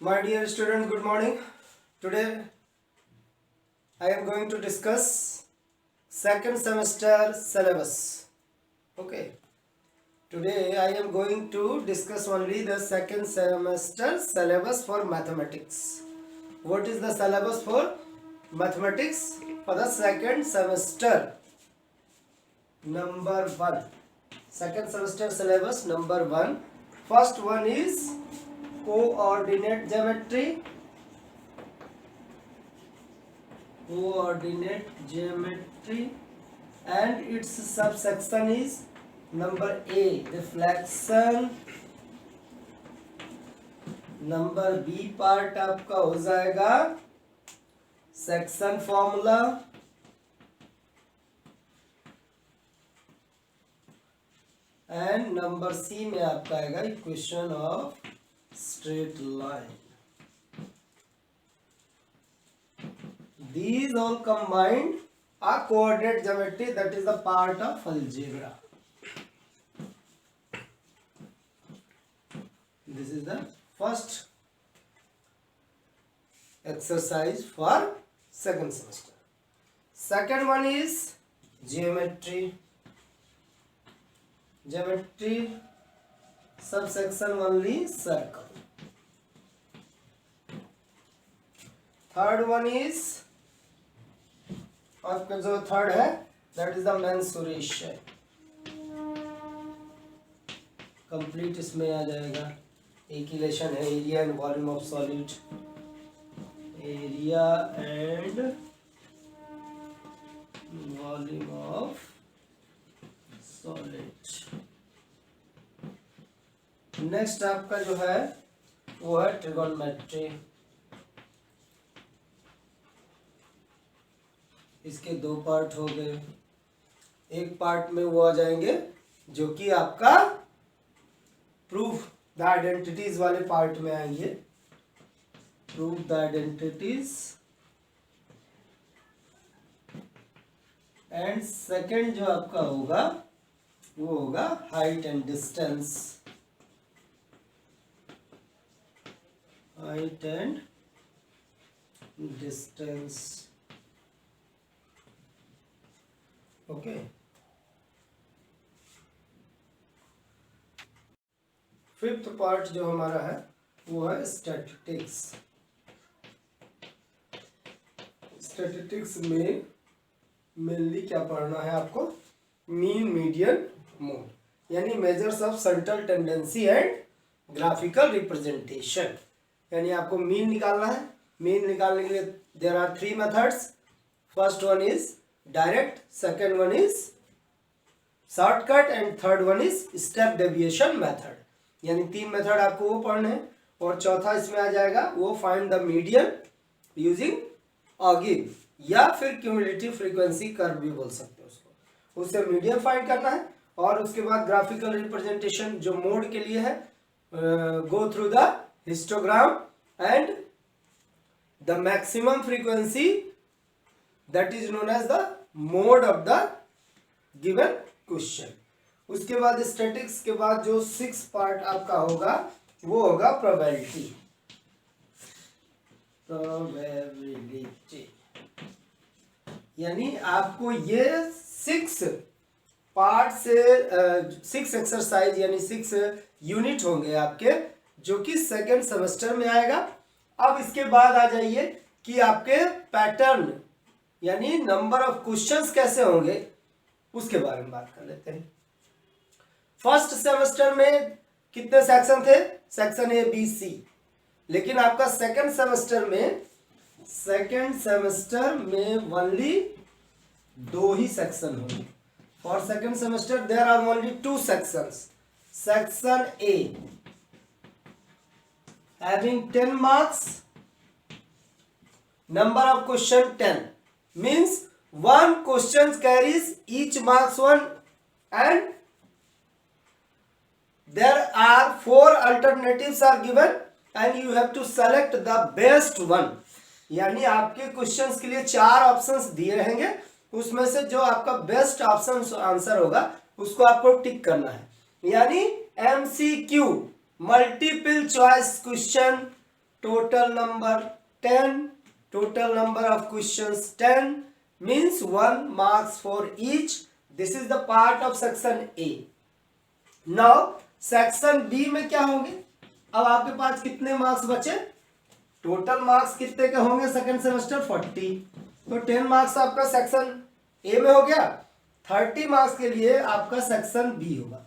My dear students, good morning. Today I am going to discuss second semester syllabus. Okay. Today I am going to discuss only the second semester syllabus for mathematics. What is the syllabus for mathematics for the second semester? Number 1. Second semester syllabus number 1. First one is coordinate geometry. Coordinate geometry, and its subsection is number A, reflection. Number B part आपका हो जाएगा section formula, and number C में आपका आएगा equation of straight line. These all combined are coordinate geometry, that is the part of algebra. This is the first exercise for second semester. Second one is geometry. Geometry subsection only circle. Third one is आपका जो third है that is the mensuration. Complete इसमें आ जाएगा. एक relation है area and volume of solid. Area and volume of solid. Next आपका जो है वो है ट्रिगोनोमेट्री. इसके दो पार्ट हो गए. एक पार्ट में वो आ जाएंगे जो कि आपका प्रूफ द आइडेंटिटीज वाले पार्ट में आएंगे. Proof the identities. And second जो आपका होगा वो होगा height and distance. Height and distance. Okay. Fifth part जो हमारा है वो है स्टैटिस्टिक्स. स्टैटिस्टिक्स में मेनली क्या पढ़ना है आपको? मीन, मीडियन, मोड, यानी measures of central tendency and graphical representation. यानी आपको मीन निकालना है. मीन निकालने के लिए there are 3 methods. First one is direct, second one is shortcut, and third one is step deviation method. यानी 3 मेथड आपको वो पढ़ने हैं. और चौथा इसमें आ जाएगा वो फाइंड द मीडियन यूजिंग ऑगिव, या फिर क्यूमुलेटिव फ्रीक्वेंसी कर्व भी बोल सकते हो उसको. उससे मीडियन फाइंड करना है. और उसके बाद ग्राफिकल रिप्रेजेंटेशन जो मोड के लिए है, go through the histogram and the maximum frequency, that is known as the mode of the given question. उसके बाद स्टैटिक्स के बाद जो 6 पार्ट आपका होगा वो होगा प्रोबेबिलिटी. प्रोबेबिलिटी यानी आपको ये 6 पार्ट से 6 एक्सरसाइज यानी 6 यूनिट होंगे आपके, जो कि सेकेंड सेमेस्टर में आएगा. अब इसके बाद आ जाइए कि आपके पैटर्न यानी नंबर ऑफ क्वेश्चंस कैसे होंगे उसके बारे में बात कर लेते हैं. फर्स्ट सेमेस्टर में कितने सेक्शन थे? Section A, B, C. लेकिन आपका सेकंड सेमेस्टर में ओनली 2 ही सेक्शन होंगे. For second semester there are only 2 sections. Section A having 10 marks, number of question 10. means 1 question carries each marks 1, and there are 4 alternatives are given and you have to select the best one. यानी आपके questions के लिए 4 options दिए रहेंगे. उसमें से जो आपका बेस्ट ऑप्शन आंसर होगा उसको आपको टिक करना है. यानी MCQ multiple choice question total number 10, total number of questions 10 means 1 marks for each. This is the part of section A. Now section B में क्या होंगे? अब आपके पास कितने मार्क्स बचे? टोटल मार्क्स कितने के होंगे सेकंड सेमेस्टर? 40. तो 10 मार्क्स आपका सेक्शन ए में हो गया, 30 मार्क्स के लिए आपका सेक्शन बी होगा.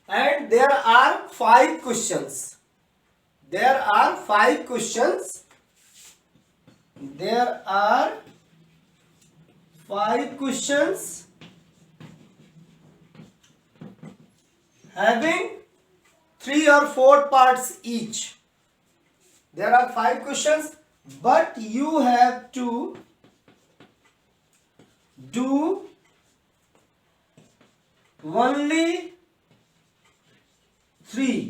And there are 5 questions. There are 5 questions. There are 5 questions having 3 or 4 parts each. There are 5 questions, but you have to do only 3.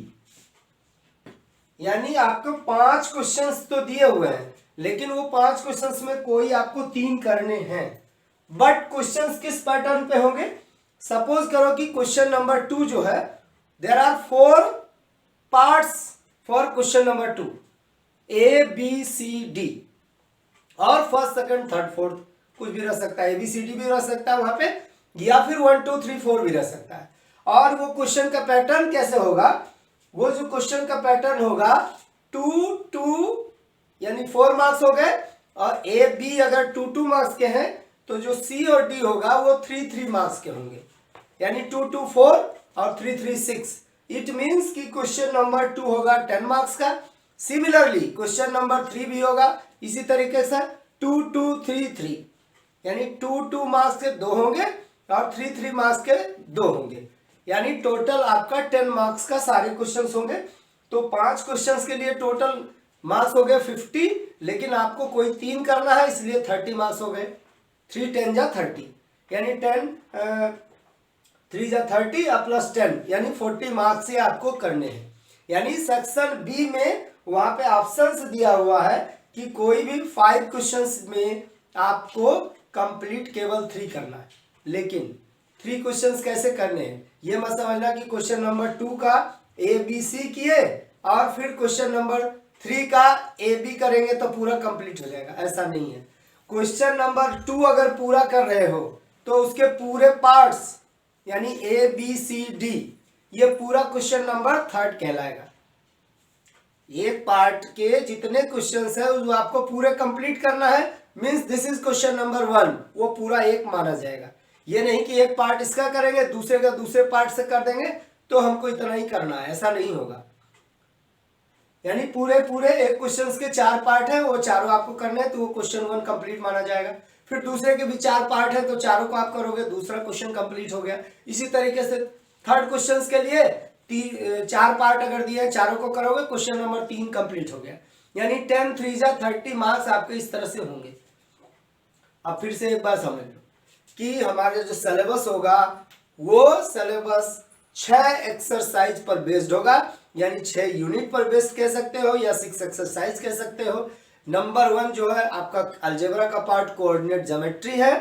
यानी आपको 5 क्वेश्चंस तो दिए हुए हैं, लेकिन वो 5 क्वेश्चंस में कोई आपको 3 करने हैं. बट क्वेश्चंस किस पैटर्न पे होंगे? सपोज करो कि क्वेश्चन नंबर 2 जो है, there are 4 parts for question number 2, A B C D, और फर्स्ट सेकंड थर्ड फोर्थ कुछ भी रह सकता है, ए बी सी डी भी रह सकता है वहां पे, या फिर 1 2 3 4 भी रह सकता है. और वो क्वेश्चन का पैटर्न कैसे होगा? वो जो क्वेश्चन का पैटर्न होगा 2 2 यानी 4 मार्क्स हो गए, और ए बी अगर 2 2 मार्क्स के हैं तो जो सी और डी होगा वो 3 3 मार्क्स के होंगे, यानी 2 2 4 और 3 3 6. इट मीन्स कि क्वेश्चन नंबर 2 होगा 10 मार्क्स का. सिमिलरली क्वेश्चन नंबर 3 भी होगा इसी तरीके से 2 2 3 3, यानी 2 2 मार्क्स के 2 होंगे और 3 3 मार्क्स के 2 होंगे, यानी टोटल आपका 10 मार्क्स का सारे क्वेश्चंस होंगे. तो 5 क्वेश्चंस के लिए टोटल मार्क्स हो गए 50, लेकिन आपको कोई 3 करना है इसलिए 30 मार्क्स हो गए. 3 10 जा 30, यानी 10 3 जा 30 प्लस 10 यानी 40 मार्क्स से आपको करने हैं. यानी सेक्शन बी में वहां पे ऑप्शंस दिया हुआ है कि कोई भी 5 क्वेश्चंस में आपको कंप्लीट केवल 3 करना है, लेकिन 3 क्वेश्चंस कैसे करने हैं ये मत समझना कि क्वेश्चन नंबर 2 का ए बी सी किए और फिर क्वेश्चन नंबर 3 का ए बी करेंगे तो पूरा कंप्लीट हो जाएगा. ऐसा नहीं है. क्वेश्चन नंबर 2 अगर पूरा कर रहे हो तो उसके पूरे पार्ट्स यानी ए बी सी डी, ये पूरा क्वेश्चन नंबर 3 कहलाएगा. एक पार्ट के जितने क्वेश्चंस है वो आपको पूरे कंप्लीट करना है. Means this is question number 1, वो पूरा एक माना जाएगा. ये नहीं कि एक पार्ट इसका करेंगे दूसरे का दूसरे पार्ट से कर देंगे तो हमको इतना ही करना है, ऐसा नहीं होगा. यानी पूरे एक क्वेश्चन के 4 पार्ट है, वो चारों आपको करने हैं तो वो क्वेश्चन 1 कंप्लीट माना जाएगा. फिर दूसरे के भी 4 पार्ट है तो चारों को आप करोगे, दूसरा क्वेश्चन कंप्लीट हो गया. इसी तरीके से थर्ड क्वेश्चन के लिए 4 पार्ट अगर दिए चारों को करोगे क्वेश्चन नंबर 3 कंप्लीट हो गया. यानी 10 3 जा 30 मार्क्स आपके इस तरह से होंगे. अब फिर से एक बार समझ लो कि हमारे जो सिलेबस होगा वो सिलेबस 6 एक्सरसाइज पर बेस्ड होगा, यानी 6 यूनिट पर बेस्ड कह सकते हो या 6 एक्सरसाइज कह सकते हो. नंबर 1 जो है आपका अलजेब्रा का पार्ट कोऑर्डिनेट ज्योमेट्री है,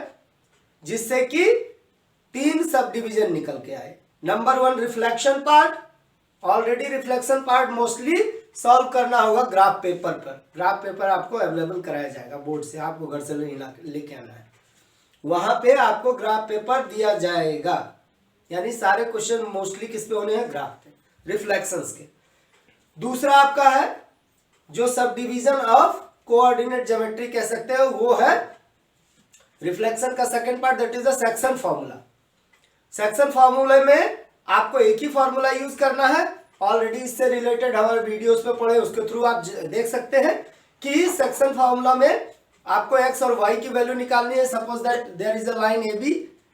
जिससे कि 3 सब डिवीजन निकल के आए. Number 1 reflection part. Already reflection part mostly solve करना होगा ग्राफ पेपर पर. ग्राफ पेपर आपको अवेलेबल कराया जाएगा बोर्ड से, आपको घर से लेके आना है. वहां पे आपको ग्राफ पेपर दिया जाएगा, यानी सारे क्वेश्चन मोस्टली किस पे होने हैं? ग्राफ पे, रिफ्लेक्शंस के. दूसरा आपका है जो sub division of coordinate geometry कह सकते हो, वो है रिफ्लेक्शन का second part, that is the section formula. Section फार्मूले में आपको एक ही फार्मूला यूज करना है. ऑलरेडी इससे रिलेटेड हमारे वीडियोस पे पढ़े, उसके थ्रू आप देख सकते हैं कि सेक्शन फार्मूला में आपको x और y की वैल्यू निकालनी है. Suppose that there is a line A B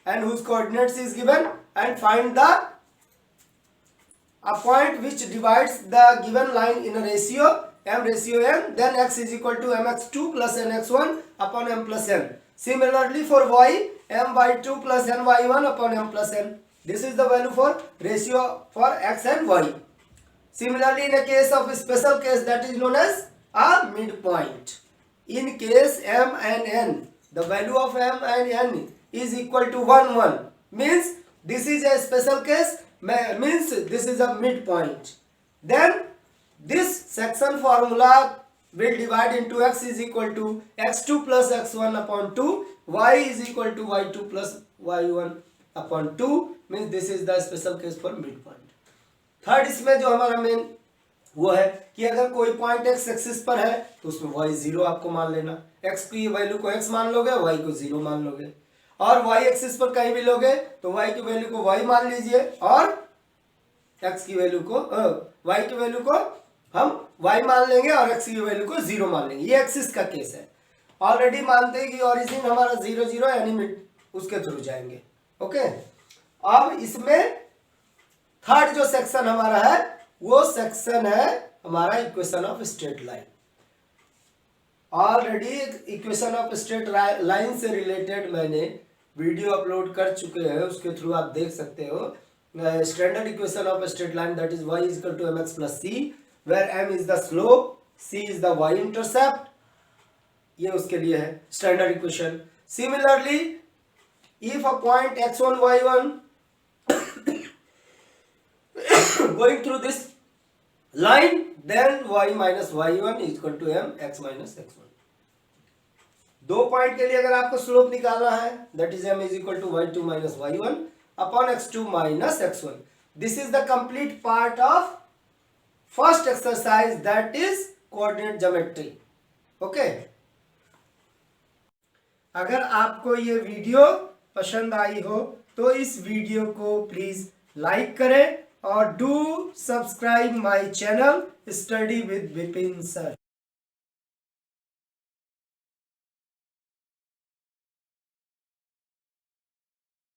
and whose coordinates is given and find the a point which divides the given line in a ratio m ratio n, then x is equal to mx2 plus nx1 upon m plus n. Similarly for y, my2 plus ny1 upon m plus n. This is the value for ratio for x and y. Similarly in a case of a special case that is known as a midpoint. In case m and n, the value of m and n is equal to 1 1, means this is a special case, means this is a midpoint. Then This section formula will divide into x is equal to x2 plus x1 upon 2, y is equal to y2 plus y1 upon 2, means this is the special case for mid point. Third इसमें जो हमारा main वो है कि अगर कोई point x axis पर है तो उसमें y 0 आपको मान लेना, x की वैल्यू को x मान लोगे, y को 0 मान लोगे, और y एक्सिस पर कहीं भी लोगे तो y की वैल्यू को y मान लीजिए और x की वैल्यू को y की वैल्यू को हम y मान लेंगे और x की वैल्यू को 0 मान लेंगे। ये एक्सिस का केस है। ऑलरेडी मानते हैं कि ओरिजिन हमारा 0 0 यानी उसके थ्रू जाएंगे। ओके, अब इसमें थर्ड जो सेक्शन हमारा है वो सेक्शन है हमारा equation of straight line. Already equation of straight line से रिलेटेड मैंने वीडियो अपलोड कर चुके हैं, उसके थ्रू आप देख सकते हो। Standard equation of straight line that is y is equal to mx plus c, where m is the slope, c is the y intercept, ये उसके लिए है standard equation. Similarly if a point x1 y1 going through this line, then y minus y1 is equal to m x minus x1। दो point के लिए अगर आपको slope निकालना है that is m is equal to y2 minus y1 upon x2 minus x1। This is the complete part of first exercise that is coordinate geometry. Okay, अगर आपको ये वीडियो पसंद आई हो तो इस वीडियो को प्लीज लाइक करें और do subscribe my channel study with Vipin sir.